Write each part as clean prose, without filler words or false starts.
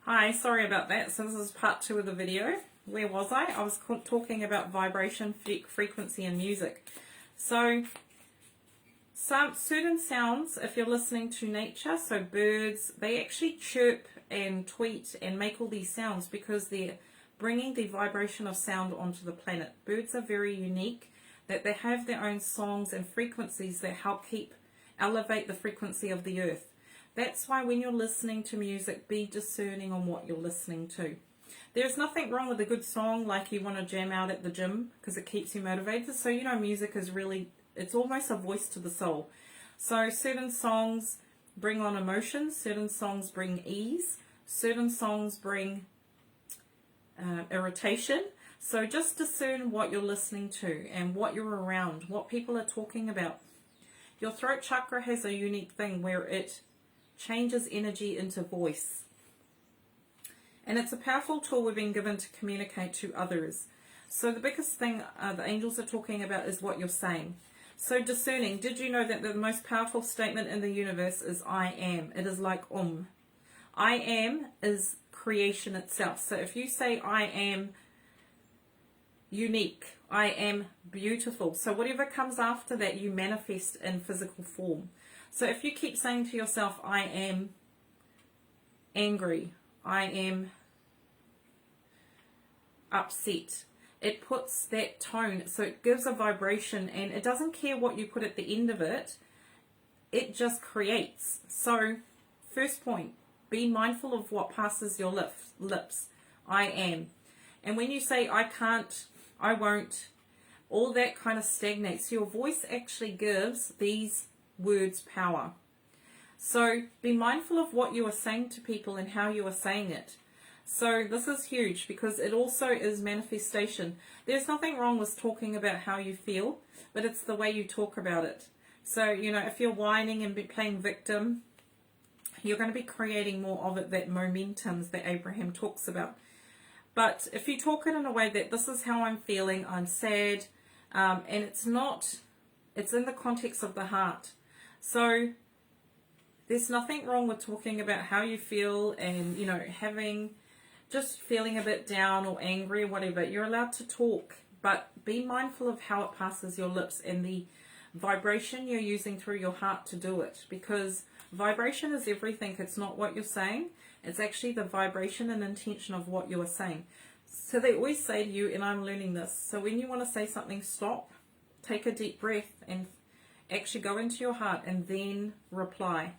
Hi, sorry about that. So this is part 2 of the video. Where was I? I was talking about vibration, frequency and music. So some certain sounds, if you're listening to nature, so birds, they actually chirp and tweet and make all these sounds because they're bringing the vibration of sound onto the planet. Birds are very unique, that they have their own songs and frequencies that help elevate the frequency of the earth. That's why when you're listening to music, be discerning on what you're listening to. There's nothing wrong with a good song like you want to jam out at the gym because it keeps you motivated. So, you know, music is really, it's almost a voice to the soul. So certain songs bring on emotions, certain songs bring ease, certain songs bring irritation. So just discern what you're listening to and what you're around, what people are talking about. Your throat chakra has a unique thing where it changes energy into voice. And it's a powerful tool we've been given to communicate to others. So the biggest thing the angels are talking about is what you're saying. So discerning, did you know that the most powerful statement in the universe is I am? It is like I am is creation itself. So if you say I am unique, I am beautiful. So whatever comes after that, you manifest in physical form. So if you keep saying to yourself, I am angry, I am upset, it puts that tone, so it gives a vibration, and it doesn't care what you put at the end of it, it just creates. So first point, be mindful of what passes your lips. I am. And when you say I can't, I won't, all that kind of stagnates. Your voice actually gives these words power. So be mindful of what you are saying to people and how you are saying it. So this is huge because it also is manifestation. There's nothing wrong with talking about how you feel, but it's the way you talk about it. So, you know, if you're whining and playing victim, you're going to be creating more of it, that momentums that Abraham talks about. But if you talk it in a way that this is how I'm feeling, I'm sad, and it's not, it's in the context of the heart. So there's nothing wrong with talking about how you feel and, you know, just feeling a bit down or angry or whatever. You're allowed to talk, but be mindful of how it passes your lips and the vibration you're using through your heart to do it, because vibration is everything. It's not what you're saying. It's actually the vibration and intention of what you are saying. So they always say to you, and I'm learning this, so when you want to say something, stop, take a deep breath and actually go into your heart and then reply.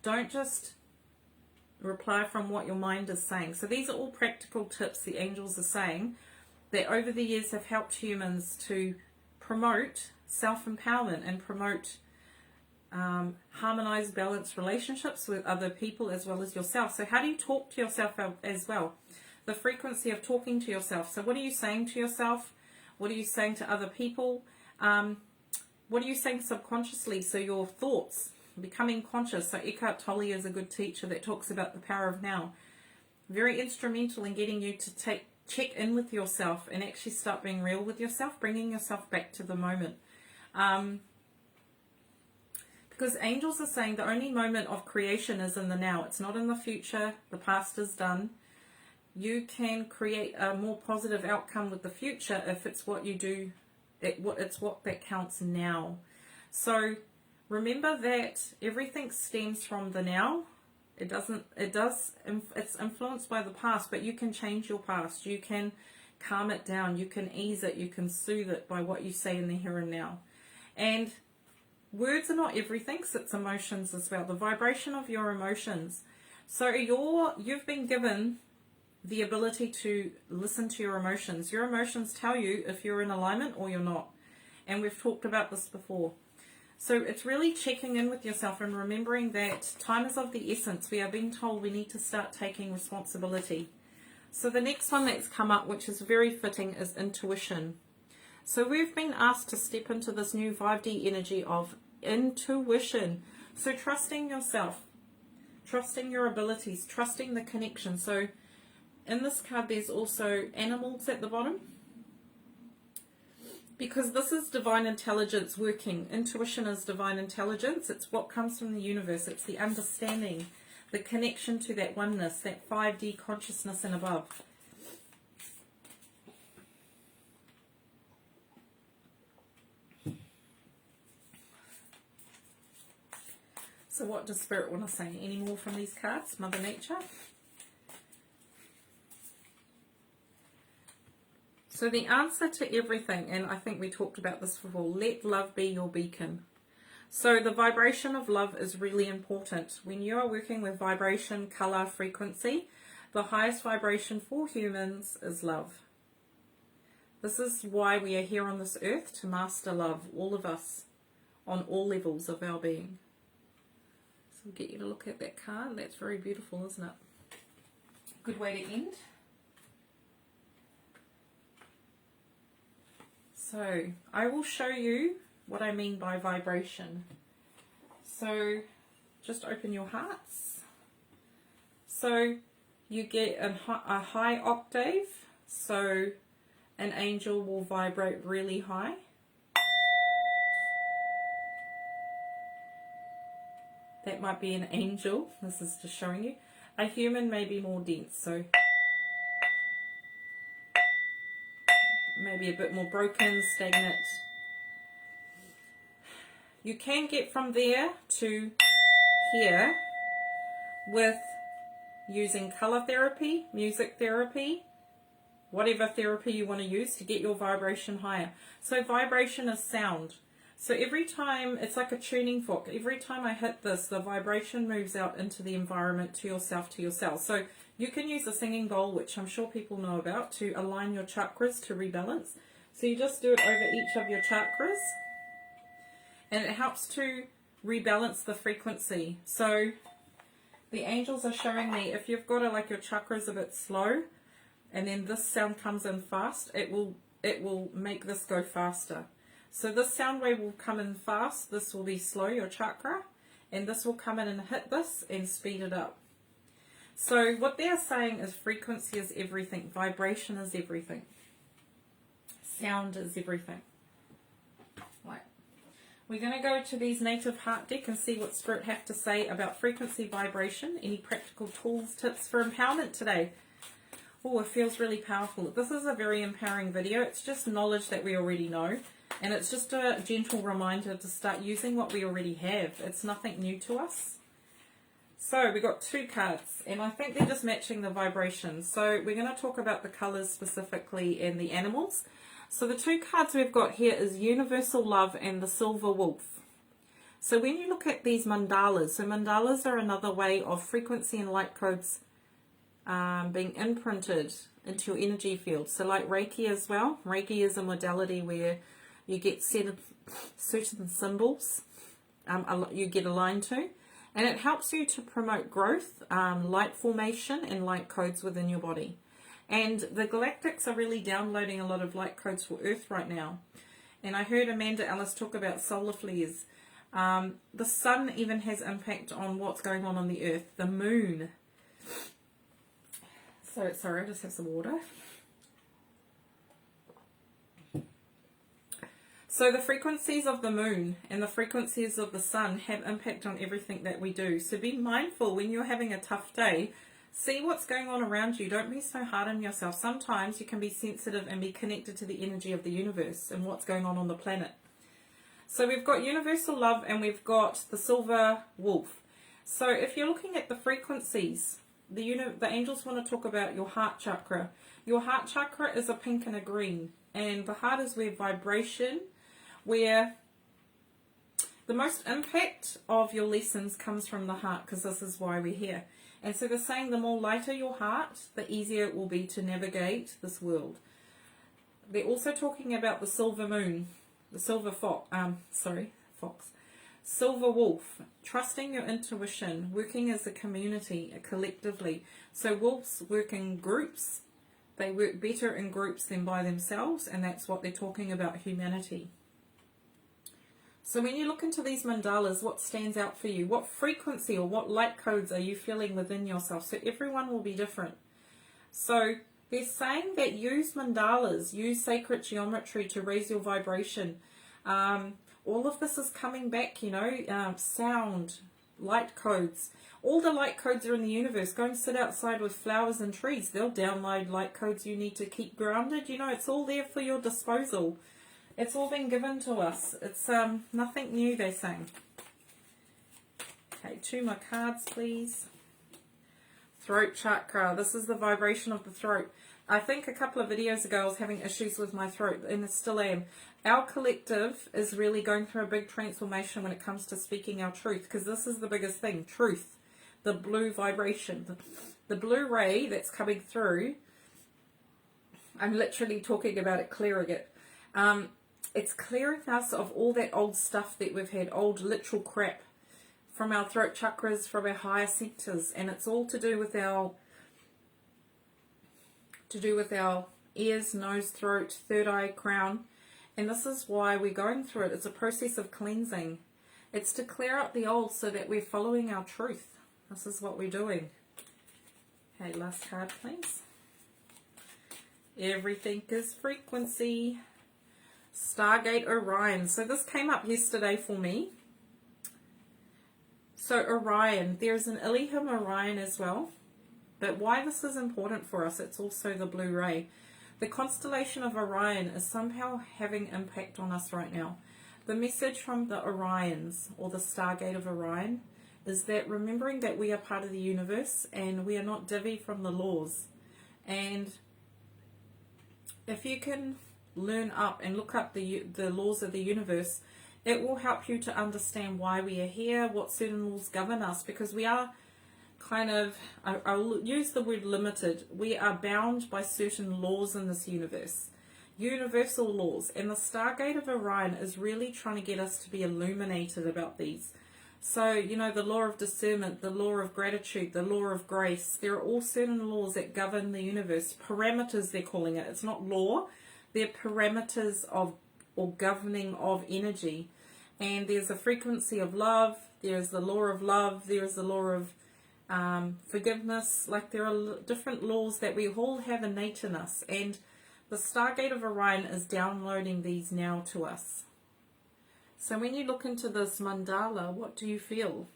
Don't just reply from what your mind is saying. So these are all practical tips the angels are saying that over the years have helped humans to promote self-empowerment and promote harmonized, balanced relationships with other people as well as yourself. So how do you talk to yourself as well? The frequency of talking to yourself. So what are you saying to yourself? What are you saying to other people? What are you saying subconsciously? So your thoughts, becoming conscious. So Eckhart Tolle is a good teacher that talks about the power of now. Very instrumental in getting you to check in with yourself and actually start being real with yourself, bringing yourself back to the moment. Because angels are saying the only moment of creation is in the now. It's not in the future. The past is done. You can create a more positive outcome with the future if it's what you do. It's what that counts now. So remember that everything stems from the now. It's influenced by the past, but you can change your past. You can calm it down. You can ease it. You can soothe it by what you say in the here and now. And words are not everything, because it's emotions as well. The vibration of your emotions. So you've been given the ability to listen to your emotions. Your emotions tell you if you're in alignment or you're not. And we've talked about this before. So it's really checking in with yourself and remembering that time is of the essence. We are being told we need to start taking responsibility. So the next one that's come up, which is very fitting, is intuition. So we've been asked to step into this new 5D energy of intuition. So trusting yourself, trusting your abilities, trusting the connection. So in this card there's also animals at the bottom, because this is divine intelligence working. Intuition is divine intelligence. It's what comes from the universe. It's the understanding the connection to that oneness, that 5D consciousness and above. So what does Spirit want to say? Any more from these cards, Mother Nature? So the answer to everything, and I think we talked about this before, let love be your beacon. So the vibration of love is really important. When you are working with vibration, color, frequency, the highest vibration for humans is love. This is why we are here on this earth, to master love, all of us, on all levels of our being. So we'll get you to look at that card. That's very beautiful, isn't it? Good way to end. So I will show you what I mean by vibration. So just open your hearts. So you get a high octave, so an angel will vibrate really high. That might be an angel. This is just showing you. A human may be more dense, so maybe a bit more broken, stagnant. You can get from there to here with using color therapy, music therapy, whatever therapy you want to use to get your vibration higher. So vibration is sound. So every time, it's like a tuning fork. Every time I hit this, the vibration moves out into the environment, to yourself, to your cells. So you can use a singing bowl, which I'm sure people know about, to align your chakras, to rebalance. So you just do it over each of your chakras. And it helps to rebalance the frequency. So the angels are showing me, if you've got like your chakras a bit slow, and then this sound comes in fast, it will make this go faster. So this sound wave will come in fast, this will be slow, your chakra, and this will come in and hit this and speed it up. So what they are saying is frequency is everything, vibration is everything, sound is everything. Right. We're going to go to these native heart deck and see what Spirit have to say about frequency, vibration, any practical tools, tips for empowerment today. Oh, it feels really powerful. This is a very empowering video. It's just knowledge that we already know. And it's just a gentle reminder to start using what we already have. It's nothing new to us. So we got two cards, and I think they're just matching the vibration. So we're going to talk about the colors specifically and the animals. So the two cards we've got here is Universal Love and the Silver Wolf. So when you look at these mandalas, so mandalas are another way of frequency and light codes being imprinted into your energy field. So like Reiki as well. Reiki is a modality where you get certain symbols you get aligned to. And it helps you to promote growth, light formation, and light codes within your body. And the Galactics are really downloading a lot of light codes for Earth right now. And I heard Amanda Ellis talk about solar flares. The sun even has impact on what's going on the Earth. The moon. So, sorry, I just have some water. So the frequencies of the moon and the frequencies of the sun have impact on everything that we do. So be mindful when you're having a tough day. See what's going on around you. Don't be so hard on yourself. Sometimes you can be sensitive and be connected to the energy of the universe and what's going on the planet. So we've got Universal Love and we've got the Silver Wolf. So if you're looking at the frequencies, the angels want to talk about your heart chakra. Your heart chakra is a pink and a green. And the heart is where vibration, where the most impact of your lessons comes from the heart, because this is why we're here. And so they're saying the more lighter your heart, the easier it will be to navigate this world. They're also talking about the silver moon, the silver fox, silver wolf, trusting your intuition, working as a community, collectively. So wolves work in groups. They work better in groups than by themselves, and that's what they're talking about, humanity. So when you look into these mandalas, what stands out for you? What frequency or what light codes are you feeling within yourself? So everyone will be different. So they're saying that use mandalas, use sacred geometry to raise your vibration. All of this is coming back, sound, light codes. All the light codes are in the universe. Go and sit outside with flowers and trees. They'll download light codes you need to keep grounded. You know, it's all there for your disposal. It's all been given to us. It's nothing new, they're saying. Okay, 2 more cards, please. Throat chakra. This is the vibration of the throat. I think a couple of videos ago I was having issues with my throat, and I still am. Our collective is really going through a big transformation when it comes to speaking our truth, because this is the biggest thing, truth. The blue vibration. The blue ray that's coming through, I'm literally talking about it, clearing it. It's clearing us of all that old stuff that we've had, old literal crap from our throat chakras, from our higher centers, and it's all to do with our ears, nose, throat, third eye, crown. And this is why we're going through it. It's a process of cleansing. It's to clear up the old so that we're following our truth. This is what we're doing. Okay, last card, please. Everything is frequency. Stargate Orion. So this came up yesterday for me. So Orion, there's an Elohim Orion as well. But why this is important for us, it's also the blue ray. The constellation of Orion is somehow having impact on us right now. The message from the Orions, or the Stargate of Orion, is that remembering that we are part of the universe and we are not divvy from the laws. And if you can learn up and look up the laws of the universe, it will help you to understand why we are here, what certain laws govern us, because we are kind of, I'll use the word limited, we are bound by certain laws in this universe, universal laws, and the Stargate of Orion is really trying to get us to be illuminated about these. So, you know, the law of discernment, the law of gratitude, the law of grace, there are all certain laws that govern the universe, parameters they're calling it. It's not law, they're parameters of, or governing of energy. And there's a frequency of love, there's the law of love, there's the law of forgiveness. Like, there are different laws that we all have innate in us, and the Stargate of Orion is downloading these now to us. So when you look into this mandala, what do you feel?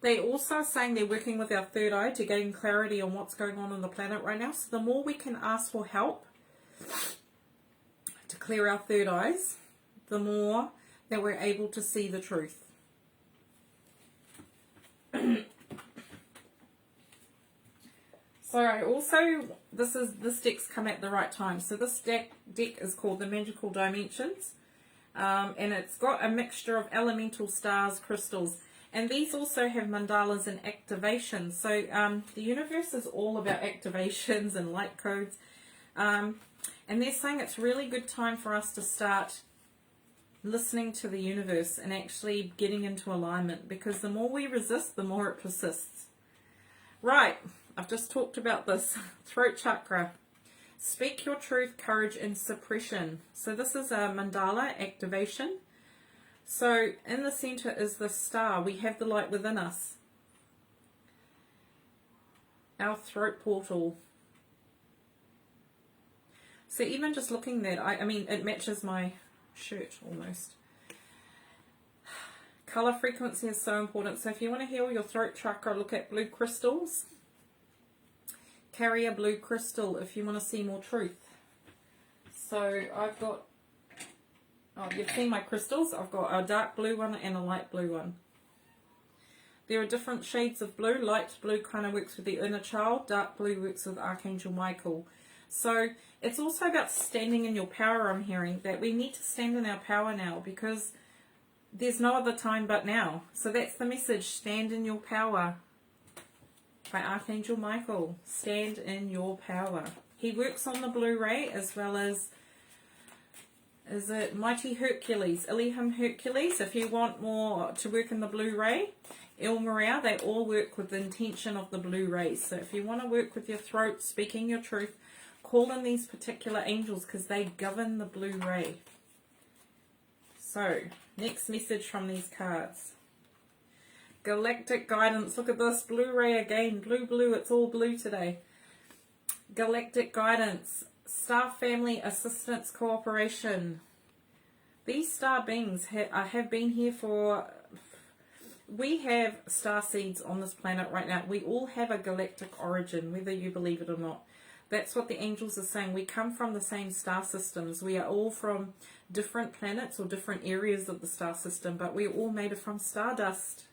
They also are saying they're working with our third eye to gain clarity on what's going on the planet right now. So the more we can ask for help to clear our third eyes, the more that we're able to see the truth. So I also, this deck's come at the right time. So this deck is called the Magical Dimensions, and it's got a mixture of elemental stars, crystals, and these also have mandalas and activations. So the universe is all about activations and light codes, and they're saying it's a really good time for us to start listening to the universe and actually getting into alignment, because the more we resist, the more it persists. Right. I've just talked about this. Throat chakra. Speak your truth, courage, and suppression. So this is a mandala activation. So in the center is the star. We have the light within us. Our throat portal. So even just looking at that, I mean, it matches my shirt almost. Color frequency is so important. So if you want to heal your throat chakra, look at blue crystals. Carry a blue crystal if you want to see more truth. So I've got, oh, you've seen my crystals. I've got a dark blue one and a light blue one. There are different shades of blue. Light blue kind of works with the inner child. Dark blue works with Archangel Michael. So it's also about standing in your power. I'm hearing that we need to stand in our power now, because there's no other time but now. So that's the message. Stand in your power. By Archangel Michael. Stand in your power. He works on the blue ray, as well as, is it Mighty Hercules, Elohim Hercules. If you want more to work in the blue ray, Il Maria, they all work with the intention of the blue rays. So if you want to work with your throat, speaking your truth, call in these particular angels, because they govern the blue ray. So, next message from these cards. Galactic Guidance. Look at this. Blue ray again. Blue, blue. It's all blue today. Galactic Guidance. Star Family Assistance Cooperation. These star beings have been here for we have star seeds on this planet right now. We all have a galactic origin, whether you believe it or not. That's what the angels are saying. We come from the same star systems. We are all from different planets or different areas of the star system, but we're all made from stardust.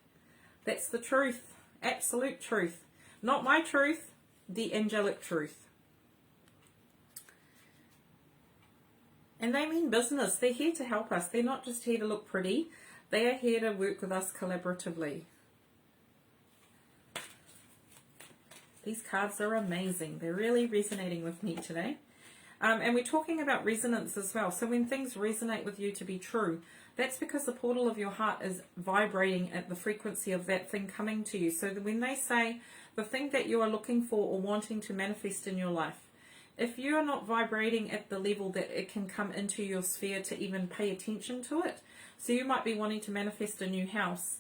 That's the truth. Absolute truth. Not my truth, the angelic truth. And they mean business. They're here to help us. They're not just here to look pretty. They are here to work with us collaboratively. These cards are amazing. They're really resonating with me today. And we're talking about resonance as well. So when things resonate with you to be true, that's because the portal of your heart is vibrating at the frequency of that thing coming to you. So that when they say the thing that you are looking for or wanting to manifest in your life, if you are not vibrating at the level that it can come into your sphere to even pay attention to it, so you might be wanting to manifest a new house,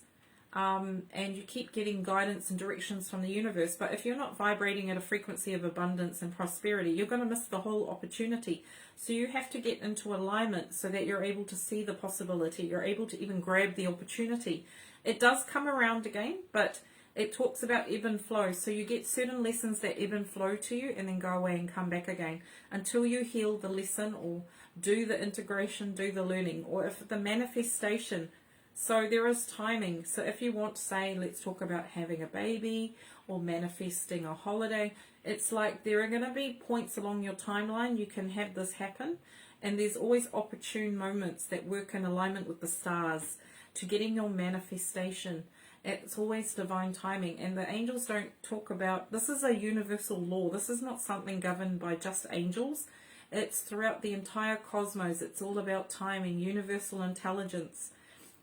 and you keep getting guidance and directions from the universe, but if you're not vibrating at a frequency of abundance and prosperity, you're going to miss the whole opportunity. So you have to get into alignment so that you're able to see the possibility, you're able to even grab the opportunity. It does come around again, but it talks about ebb and flow. So you get certain lessons that ebb and flow to you and then go away and come back again until you heal the lesson or do the integration, do the learning, or if the manifestation. So there is timing. So if you want to say, let's talk about having a baby or manifesting a holiday, it's like there are going to be points along your timeline you can have this happen, and there's always opportune moments that work in alignment with the stars to getting your manifestation. It's always divine timing, and the angels don't talk about, this is a universal law. This is not something governed by just angels. It's throughout the entire cosmos. It's all about timing, universal intelligence,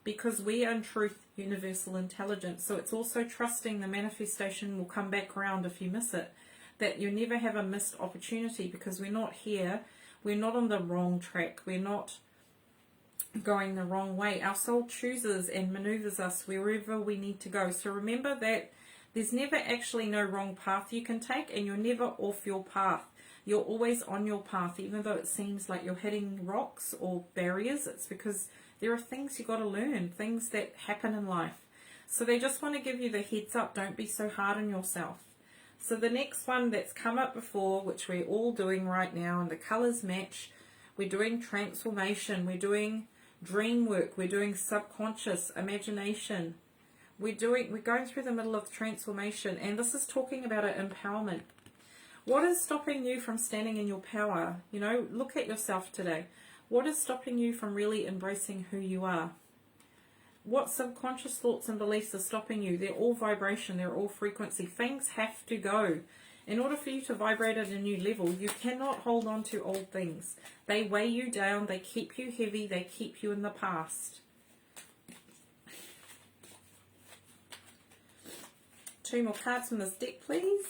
because we are in truth universal intelligence. So it's also trusting the manifestation will come back around if you miss it, that you never have a missed opportunity, because we're not here, we're not on the wrong track, we're not going the wrong way. Our soul chooses and maneuvers us wherever we need to go. So remember that there's never actually no wrong path you can take, and you're never off your path. You're always on your path, even though it seems like you're hitting rocks or barriers. It's because there are things you got to learn, things that happen in life. So they just want to give you the heads up. Don't be so hard on yourself. So the next one that's come up before, which we're all doing right now, and the colors match, we're doing transformation, we're doing dream work, we're doing subconscious imagination, we're going through the middle of transformation, and this is talking about an empowerment. What is stopping you from standing in your power? You know, look at yourself today. What is stopping you from really embracing who you are? What subconscious thoughts and beliefs are stopping you? They're all vibration, they're all frequency. Things have to go. In order for you to vibrate at a new level, you cannot hold on to old things. They weigh you down, they keep you heavy, they keep you in the past. Two more cards from this deck, please.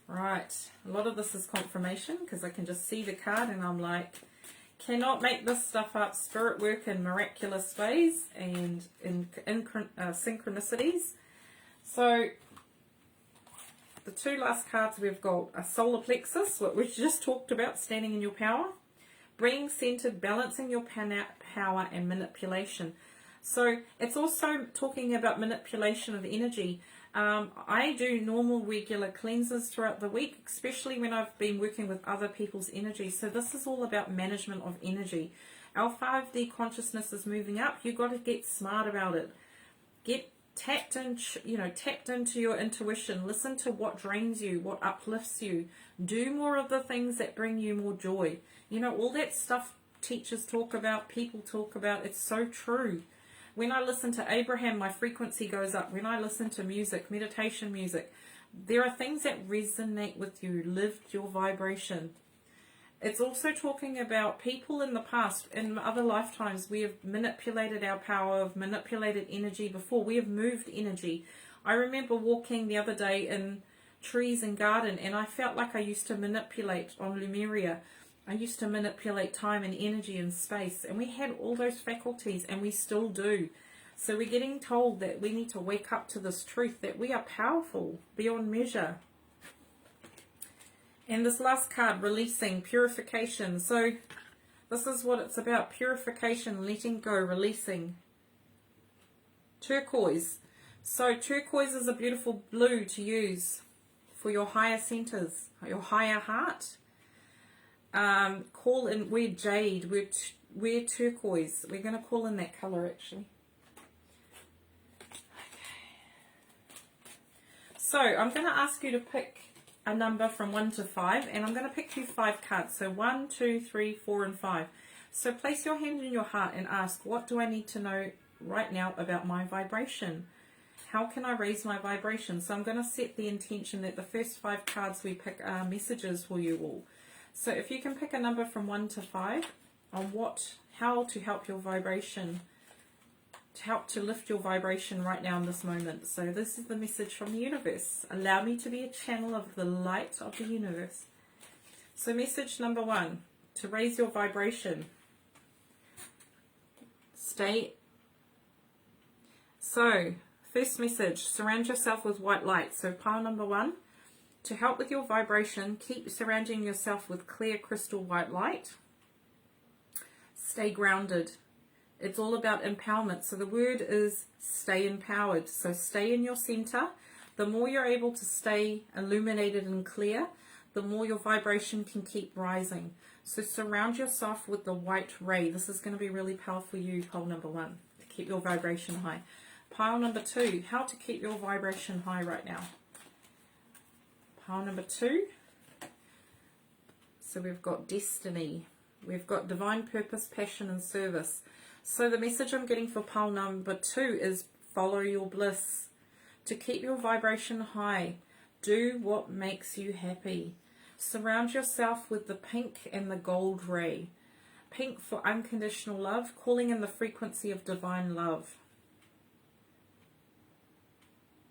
Right, a lot of this is confirmation, because I can just see the card and I'm like, cannot make this stuff up. Spirit work in miraculous ways and in synchronicities. So the two last cards we've got are solar plexus, what we just talked about, standing in your power, being centered, balancing your power, and manipulation. So it's also talking about manipulation of energy. I do normal regular cleanses throughout the week, especially when I've been working with other people's energy. So this is all about management of energy. Our 5D consciousness is moving up. You've got to get smart about it. Get tapped into your intuition. Listen to what drains you, what uplifts you. Do more of the things that bring you more joy. You know, all that stuff teachers talk about, people talk about, it's so true. When I listen to Abraham, my frequency goes up. When I listen to music, meditation music, there are things that resonate with you. Lift your vibration. It's also talking about people in the past, in other lifetimes, we have manipulated our power, have manipulated energy before. We have moved energy. I remember walking the other day in trees and garden, and I felt like I used to manipulate on Lemuria. I used to manipulate time and energy and space, and we had all those faculties, and we still do. So we're getting told that we need to wake up to this truth, that we are powerful beyond measure. And this last card, releasing, purification. So this is what it's about, purification, letting go, releasing. Turquoise. So turquoise is a beautiful blue to use for your higher centers, your higher heart. Call in, wear jade, wear turquoise. We're going to call in that color actually. So I'm going to ask you to pick a number from 1 to 5, and I'm going to pick you 5 cards. So 1, 2, 3, 4, and 5. So place your hand in your heart and ask, what do I need to know right now about my vibration? How can I raise my vibration? So I'm going to set the intention that the first 5 cards we pick are messages for you all. So if you can pick a number from 1 to 5 on how to help your vibration, to help to lift your vibration right now in this moment. So this is the message from the universe. Allow me to be a channel of the light of the universe. So message number 1, to raise your vibration. So first message, surround yourself with white light. So pile number 1, to help with your vibration, keep surrounding yourself with clear crystal white light. Stay grounded. It's all about empowerment. So the word is stay empowered. So stay in your center. The more you're able to stay illuminated and clear, the more your vibration can keep rising. So surround yourself with the white ray. This is going to be really powerful for you, pile number 1, to keep your vibration high. Pile number 2, how to keep your vibration high right now. Pile number 2. So we've got destiny. We've got divine purpose, passion, and service. So the message I'm getting for pile number 2 is follow your bliss. To keep your vibration high, do what makes you happy. Surround yourself with the pink and the gold ray. Pink for unconditional love, calling in the frequency of divine love.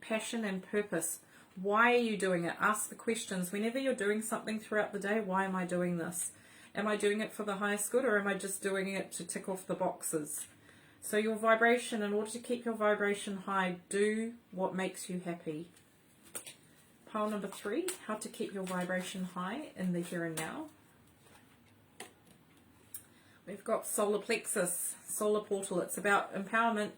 Passion and purpose. Why are you doing it? Ask the questions. Whenever you're doing something throughout the day, why am I doing this? Am I doing it for the highest good, or am I just doing it to tick off the boxes? So your vibration, in order to keep your vibration high, do what makes you happy. Pile number 3, how to keep your vibration high in the here and now. We've got solar plexus, solar portal. It's about empowerment,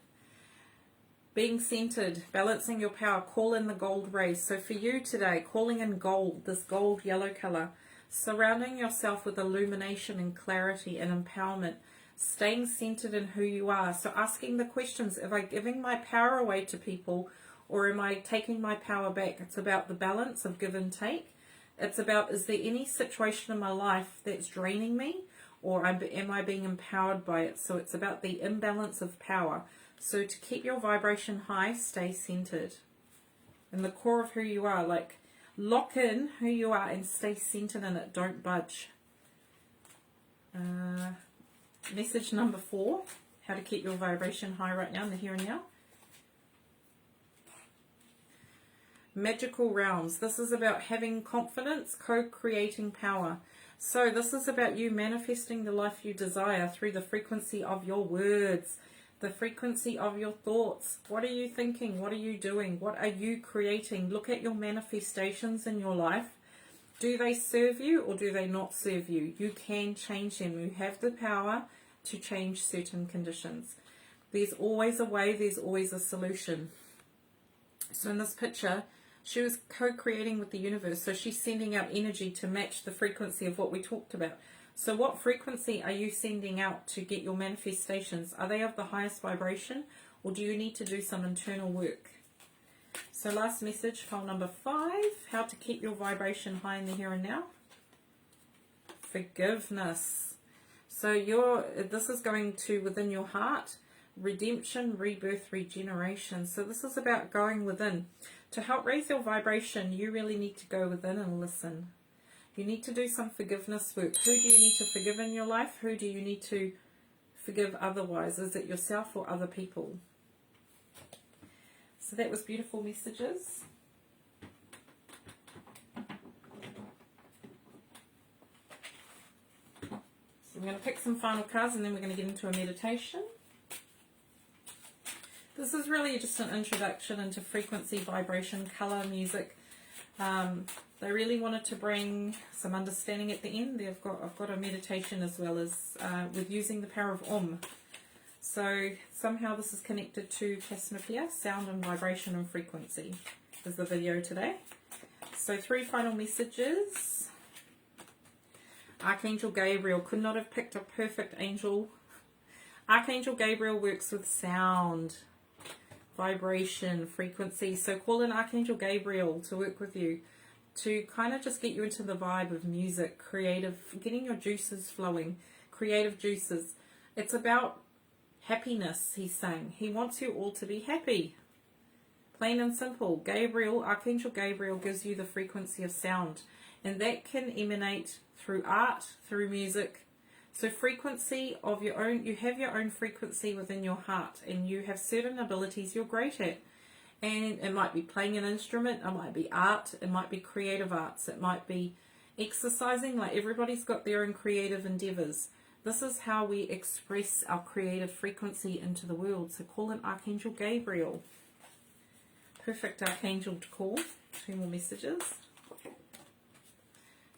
being centered, balancing your power. Call in the gold rays. So for you today, calling in gold, this gold yellow color. Surrounding yourself with illumination and clarity and empowerment, staying centered in who you are. So asking the questions, am I giving my power away to people, or am I taking my power back? It's about the balance of give and take. It's about, is there any situation in my life that's draining me, or am I being empowered by it? So it's about the imbalance of power. So to keep your vibration high, stay centered in the core of who you are. Like, lock in who you are and stay centered in it. Don't budge. Message number 4, how to keep your vibration high right now in the here and now. Magical realms. This is about having confidence, co-creating power. So this is about you manifesting the life you desire through the frequency of your words, the frequency of your thoughts. What are you thinking? What are you doing? What are you creating? Look at your manifestations in your life. Do they serve you or do they not serve you? You can change them. You have the power to change certain conditions. There's always a way. There's always a solution. So in this picture, she was co-creating with the universe. So she's sending out energy to match the frequency of what we talked about. So what frequency are you sending out to get your manifestations? Are they of the highest vibration, or do you need to do some internal work? So last message, file number 5, how to keep your vibration high in the here and now. Forgiveness. So this is going to within your heart, redemption, rebirth, regeneration. So this is about going within. To help raise your vibration, you really need to go within and listen. You need to do some forgiveness work. Who do you need to forgive in your life? Who do you need to forgive otherwise? Is it yourself or other people? So that was beautiful messages. So I'm going to pick some final cards and then we're going to get into a meditation. This is really just an introduction into frequency, vibration, color, music. They really wanted to bring some understanding at the end. I've got a meditation as well as with using the power of Om. So somehow this is connected to Cassiopeia, sound and vibration and frequency is the video today. So 3 final messages. Archangel Gabriel, could not have picked a perfect angel. Archangel Gabriel works with sound, vibration, frequency. So call in Archangel Gabriel to work with you, to kind of just get you into the vibe of music, creative, getting your juices flowing, creative juices. It's about happiness, he's saying. He wants you all to be happy. Plain and simple. Gabriel, Archangel Gabriel gives you the frequency of sound, and that can emanate through art, through music. So frequency of your own, you have your own frequency within your heart, and you have certain abilities you're great at. And it might be playing an instrument, it might be art, it might be creative arts, it might be exercising. Like, everybody's got their own creative endeavors. This is how we express our creative frequency into the world. So call in Archangel Gabriel. Perfect archangel to call. 2 more messages.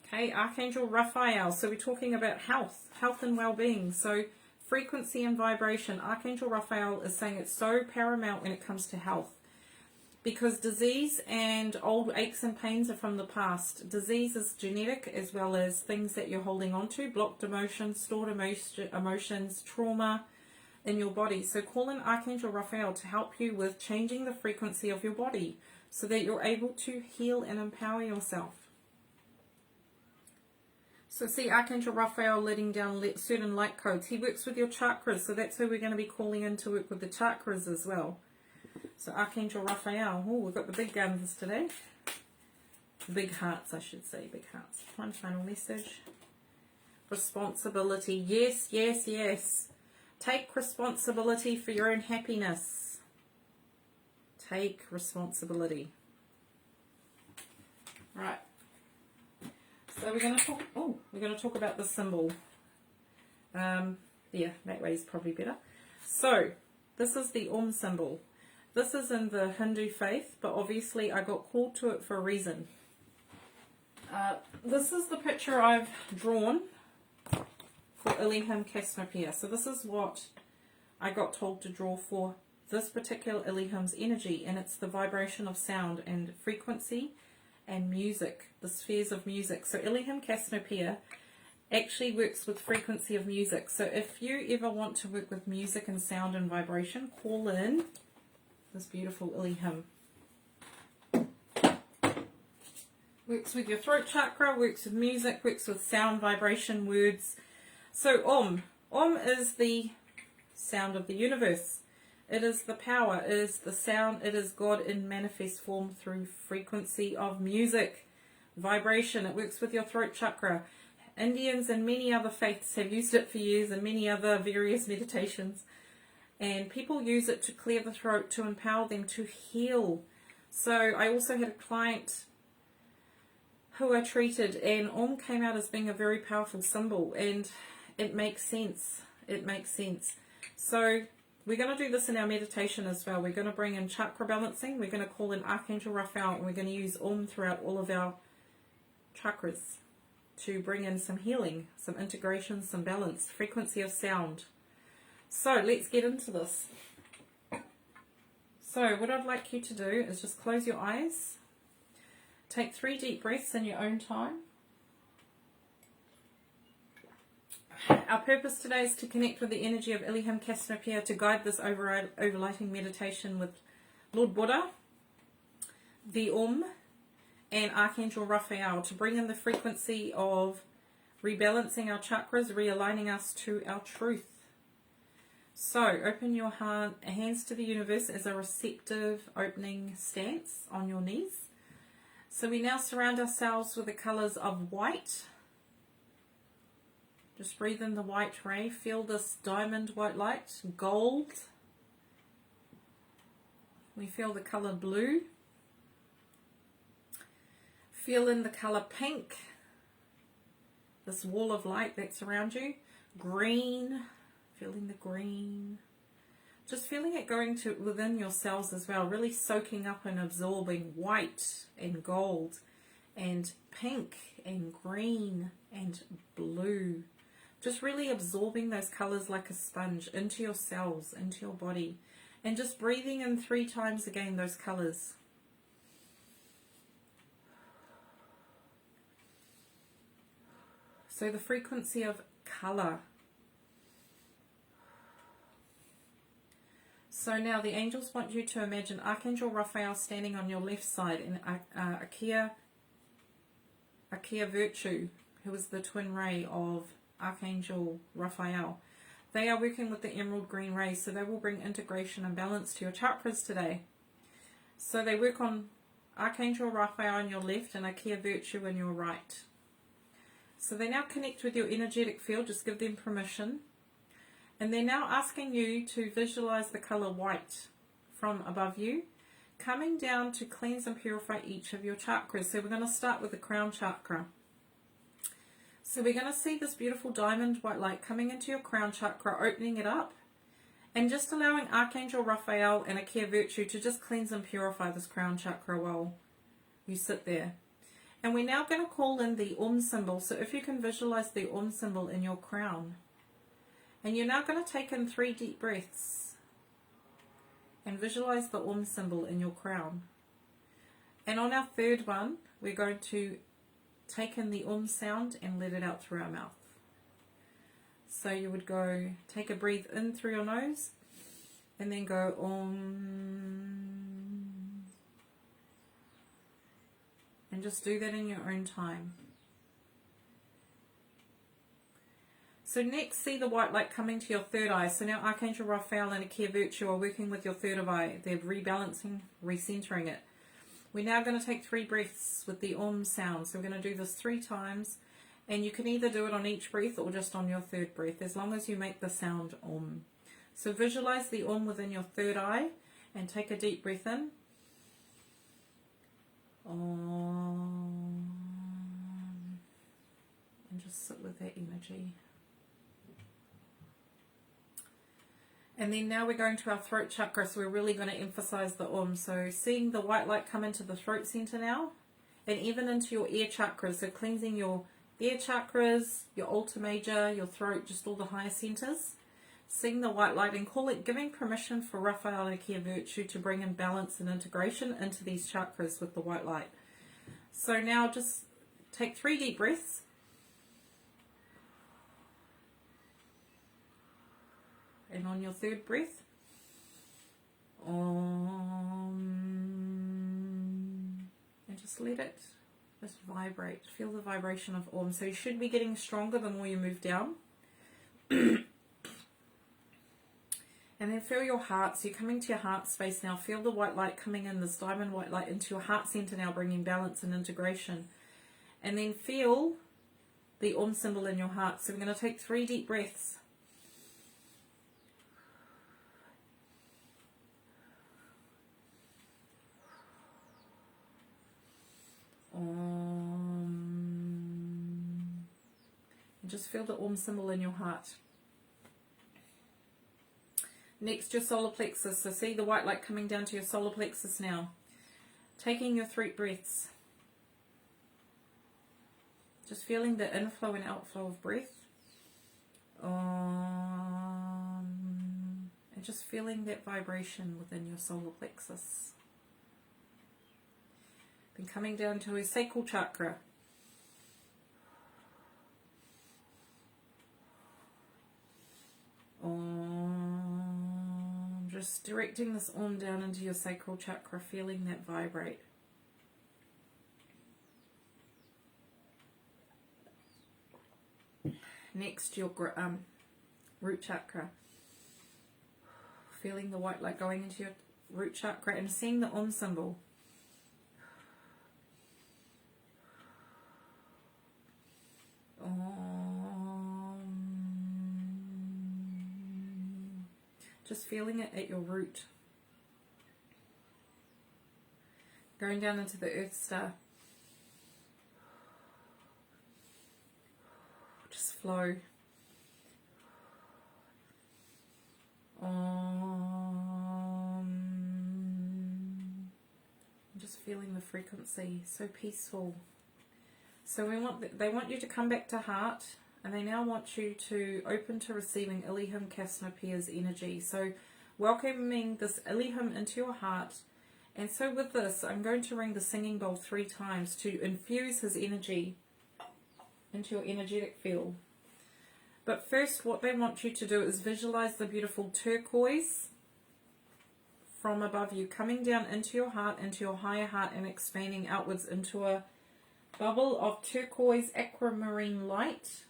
Okay, Archangel Raphael. So we're talking about health and well-being. So frequency and vibration. Archangel Raphael is saying it's so paramount when it comes to health, because disease and old aches and pains are from the past. Disease is genetic, as well as things that you're holding on to, blocked emotions, stored emotions, trauma in your body. So call in Archangel Raphael to help you with changing the frequency of your body so that you're able to heal and empower yourself. So see Archangel Raphael letting down certain light codes. He works with your chakras, so that's who we're going to be calling in to work with the chakras as well. So Archangel Raphael. Oh, we've got the big guns today. Big hearts, I should say. Big hearts. 1 final message. Responsibility. Yes, yes, yes. Take responsibility for your own happiness. Take responsibility. Right. So we're going to talk. Oh, we're going to talk about the symbol. Yeah, that way is probably better. So this is the symbol. This is in the Hindu faith, but obviously I got called to it for a reason. This is the picture I've drawn for Cassiopeia. So this is what I got told to draw for this particular Elohim's energy, and it's the vibration of sound and frequency and music, the spheres of music. So Cassiopeia actually works with frequency of music. So if you ever want to work with music and sound and vibration, call in this beautiful Elohim. Works with your throat chakra, works with music, works with sound, vibration, words. So Om is the sound of the universe. It is the power, it is the sound, it is God in manifest form through frequency of music, vibration. It works with your throat chakra. Indians and many other faiths have used it for years, and many other various meditations. And people use it to clear the throat, to empower them, to heal. So I also had a client who I treated, and Om came out as being a very powerful symbol, and it makes sense. It makes sense. So we're going to do this in our meditation as well. We're going to bring in chakra balancing. We're going to call in Archangel Raphael, and we're going to use Om throughout all of our chakras to bring in some healing, some integration, some balance, frequency of sound. So let's get into this. So what I'd like you to do is just close your eyes. Take 3 deep breaths in your own time. Our purpose today is to connect with the energy of Cassiopeia to guide this overlighting meditation with Lord Buddha, the and Archangel Raphael, to bring in the frequency of rebalancing our chakras, realigning us to our truth. So open your hands to the universe as a receptive opening stance on your knees. So we now surround ourselves with the colors of white. Just breathe in the white ray. Feel this diamond white light. Gold. We feel the color blue. Feel in the color pink. This wall of light that's around you. Green. Feeling the green. Just feeling it going to within your cells as well. Really soaking up and absorbing white and gold and pink and green and blue. Just really absorbing those colors like a sponge into your cells, into your body. And just breathing in 3 times again those colors. So the frequency of color. So now the angels want you to imagine Archangel Raphael standing on your left side and Akea Virtue, who is the twin ray of Archangel Raphael. They are working with the emerald green rays, so they will bring integration and balance to your chakras today. So they work on Archangel Raphael on your left and Akea Virtue on your right. So they now connect with your energetic field, just give them permission. And they're now asking you to visualize the color white from above you, coming down to cleanse and purify each of your chakras. So we're going to start with the crown chakra. So we're going to see this beautiful diamond white light coming into your crown chakra, opening it up, and just allowing Archangel Raphael and Akea Virtue to just cleanse and purify this crown chakra while you sit there. And we're now going to call in the symbol. So if you can visualize the symbol in your crown. And you're now going to take in 3 deep breaths and visualize the symbol in your crown. And on our third one, we're going to take in the sound and let it out through our mouth. So you would go, take a breath in through your nose and then go and just do that in your own time. So next, see the white light coming to your third eye. So now Archangel Raphael and Akea Virtue are working with your third eye. They're rebalancing, recentering it. We're now going to take 3 breaths with the sound. So we're going to do this 3 times. And you can either do it on each breath or just on your third breath, as long as you make the sound So visualize the within your third eye and take a deep breath in. And just sit with that energy. And then now we're going to our throat chakra, so we're really going to emphasize the So seeing the white light come into the throat center now, and even into your ear chakras, so cleansing your ear chakras, your altar major, your throat, just all the higher centers. Seeing the white light and giving permission for Raphael and Akea Virtue to bring in balance and integration into these chakras with the white light. So now just take 3 deep breaths. And on your third breath, and just let it just vibrate. Feel the vibration of So you should be getting stronger the more you move down. And then feel your heart. So you're coming to your heart space now. Feel the white light coming in, this diamond white light, into your heart center now, bringing balance and integration. And then feel the symbol in your heart. So we're going to take 3 deep breaths. And just feel the symbol in your heart. Next, your solar plexus. So see the white light coming down to your solar plexus now. Taking your 3 breaths. Just feeling the inflow and outflow of breath. And just feeling that vibration within your solar plexus. Then coming down to your sacral chakra. Just directing this down into your sacral chakra, feeling that vibrate. Next, your root chakra. Feeling the white light going into your root chakra and seeing the symbol. Just feeling it at your root. Going down into the earth star. Just flow. Just feeling the frequency, so peaceful. So they want you to come back to heart, and they now want you to open to receiving Elohim Cassiopeia's energy. So welcoming this Elohim into your heart. And so with this, I'm going to ring the singing bowl 3 times to infuse his energy into your energetic field. But first, what they want you to do is visualize the beautiful turquoise from above you, coming down into your heart, into your higher heart, and expanding outwards into a bubble of turquoise aquamarine light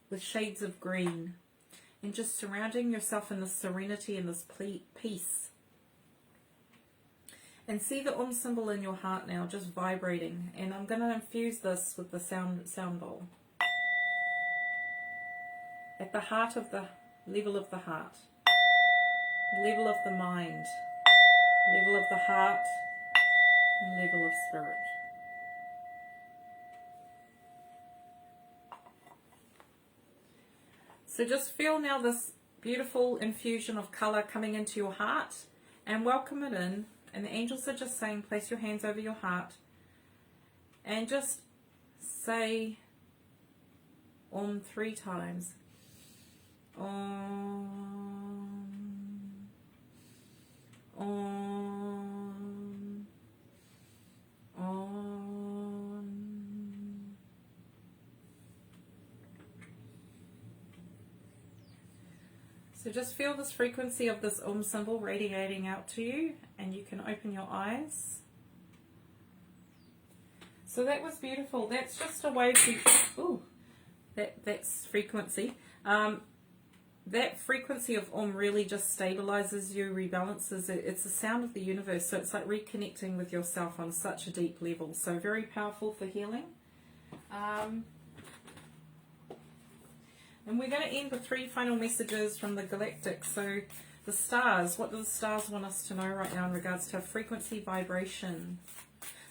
with shades of green. And just surrounding yourself in this serenity and this peace. And see the symbol in your heart now, just vibrating. And I'm going to infuse this with the sound bowl. At the heart of the level of the heart, level of the mind, level of the heart, and level of spirit. So just feel now this beautiful infusion of color coming into your heart and welcome it in. And the angels are just saying, place your hands over your heart and just say Om 3 times. Om, Om, Om. So just feel this frequency of this Om symbol radiating out to you, and you can open your eyes. So that was beautiful. That's just a way to, that's frequency. That frequency of Om really just stabilizes you, rebalances it. It's the sound of the universe, so it's like reconnecting with yourself on such a deep level. So very powerful for healing. And we're going to end with 3 final messages from the Galactic. So the stars, what do the stars want us to know right now in regards to frequency, vibration?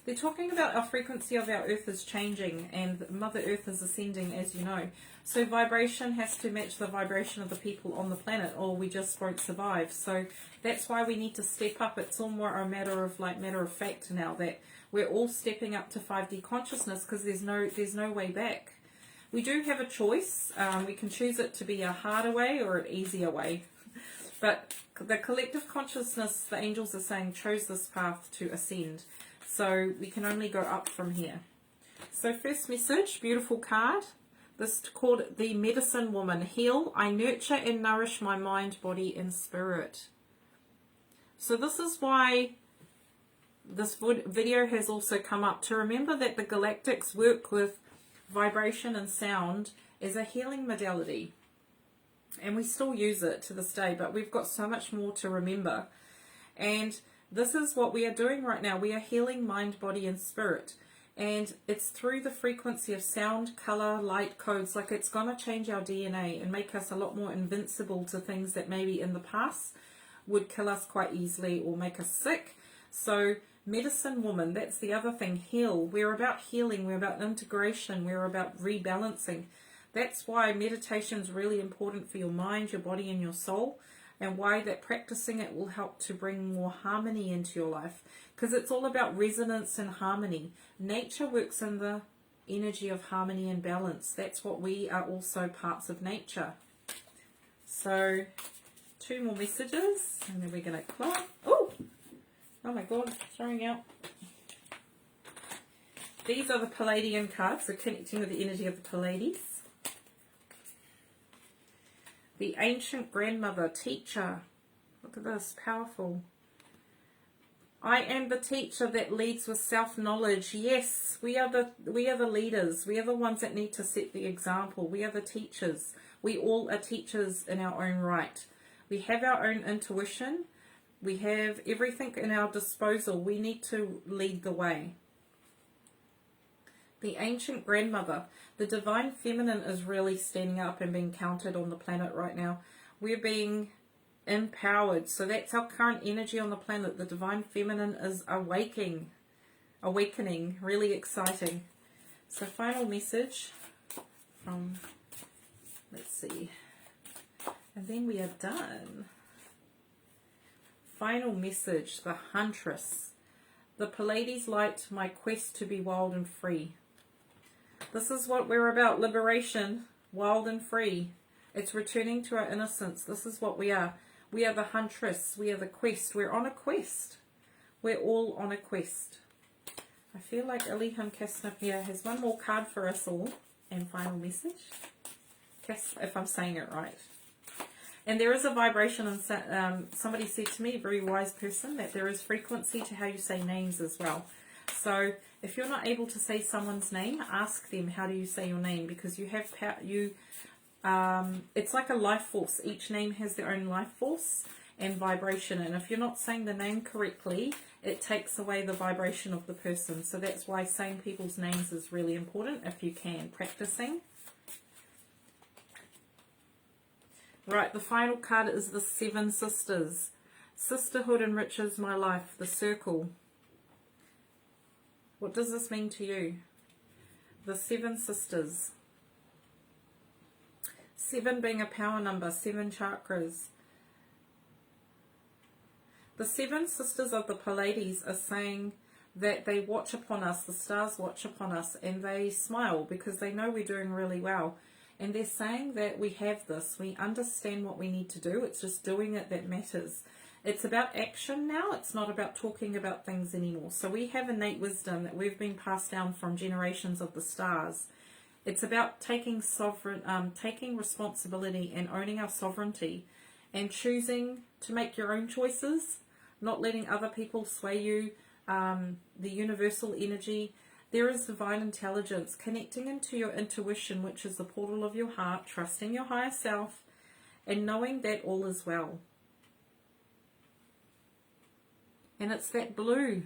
They're talking about our frequency of our Earth is changing and Mother Earth is ascending, as you know. So vibration has to match the vibration of the people on the planet or we just won't survive. So that's why we need to step up. It's all more a matter of fact now that we're all stepping up to 5D consciousness because there's no way back. We do have a choice. We can choose it to be a harder way or an easier way. But the collective consciousness, the angels are saying, chose this path to ascend. So we can only go up from here. So first message, beautiful card. This is called the Medicine Woman. Heal, I nurture and nourish my mind, body and spirit. So this is why this video has also come up, to remember that the Galactics work with vibration and sound as a healing modality. And we still use it to this day, but we've got so much more to remember. And this is what we are doing right now. We are healing mind, body and spirit. And it's through the frequency of sound, color, light codes. Like, it's going to change our DNA and make us a lot more invincible to things that maybe in the past would kill us quite easily or make us sick. So Medicine Woman, that's the other thing. Heal. We're about healing. We're about integration. We're about rebalancing. That's why meditation is really important for your mind, your body and your soul. And why that practicing it will help to bring more harmony into your life. Because it's all about resonance and harmony. Nature works in the energy of harmony and balance. That's what we are, also parts of nature. So 2 more messages and then we're going to close. Oh my god, throwing out. These are the Palladian cards, so connecting with the energy of the Pallades. The Ancient Grandmother, Teacher. Look at this, powerful. I am the teacher that leads with self-knowledge. Yes, we are the leaders. We are the ones that need to set the example. We are the teachers. We all are teachers in our own right. We have our own intuition. We have everything in our disposal. We need to lead the way. The Ancient Grandmother. The Divine Feminine is really standing up and being counted on the planet right now. We're being empowered. So that's our current energy on the planet. The Divine Feminine is awakening. Really exciting. So final message from, let's see. And then we are done. Final message, the Huntress. The Pallades light my quest to be wild and free. This is what we're about, liberation. wild and free. It's returning to our innocence. This is what we are. We are the Huntress. We are the quest. We're on a quest. We're all on a quest. I feel like Elihim Cassiopeia has one more card for us all. And final message. If I'm saying it right. And there is a vibration, and somebody said to me, a very wise person, that there is frequency to how you say names as well. So if you're not able to say someone's name, ask them, how do you say your name? Because you have it's like a life force. Each name has their own life force and vibration, and if you're not saying the name correctly, it takes away the vibration of the person. So that's why saying people's names is really important if you can, practicing. Right, the final card is the Seven Sisters. Sisterhood enriches my life, the Circle. What does this mean to you? The Seven Sisters. 7 being a power number, 7 chakras. The Seven Sisters of the Pleiades are saying that they watch upon us, the stars watch upon us, and they smile because they know we're doing really well. And they're saying that we have this, we understand what we need to do, it's just doing it that matters. It's about action now, it's not about talking about things anymore. So we have innate wisdom that we've been passed down from generations of the stars. It's about taking responsibility and owning our sovereignty and choosing to make your own choices, not letting other people sway you, the universal energy. There is divine intelligence, connecting into your intuition, which is the portal of your heart, trusting your higher self, and knowing that all is well. And it's that blue.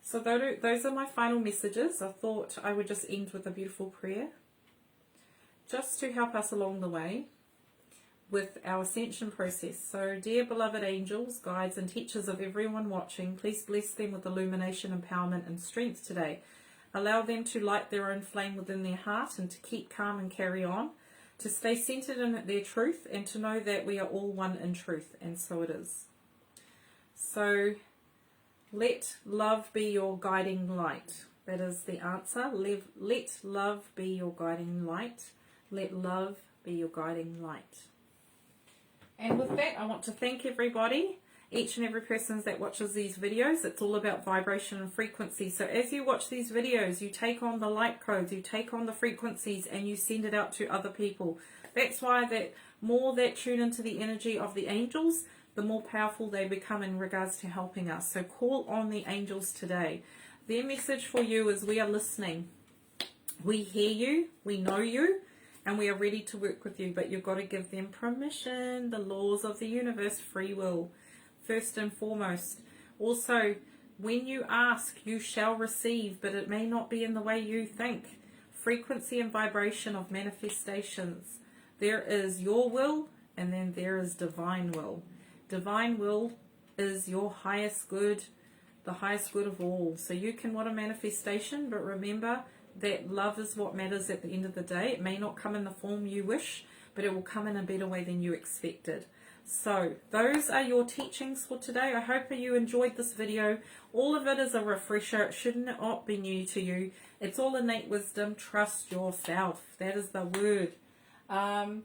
So those are my final messages. I thought I would just end with a beautiful prayer, just to help us along the way with our ascension process. So, dear beloved angels, guides and teachers of everyone watching, please bless them with illumination, empowerment and strength today. Allow them to light their own flame within their heart and to keep calm and carry on, to stay centered in their truth and to know that we are all one in truth, and so it is. So, let love be your guiding light. That is the answer. Let love be your guiding light. Let love be your guiding light. And with that, I want to thank everybody, each and every person that watches these videos. It's all about vibration and frequency. So as you watch these videos, you take on the light codes, you take on the frequencies, and you send it out to other people. That's why that more that tune into the energy of the angels, the more powerful they become in regards to helping us. So call on the angels today. Their message for you is we are listening. We hear you, we know you, and we are ready to work with you, but you've got to give them permission. The laws of the universe, free will, first and foremost. Also, when you ask, you shall receive, but it may not be in the way you think. Frequency and vibration of manifestations. There is your will, and then there is divine will. Divine will is your highest good, the highest good of all. So you can want a manifestation, but remember that love is what matters at the end of the day. It may not come in the form you wish, but it will come in a better way than you expected. So those are your teachings for today. I hope you enjoyed this video. All of it is a refresher. It should not be new to you. It's all innate wisdom. Trust yourself. That is the word. And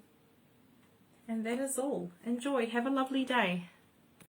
that is all. Enjoy. Have a lovely day.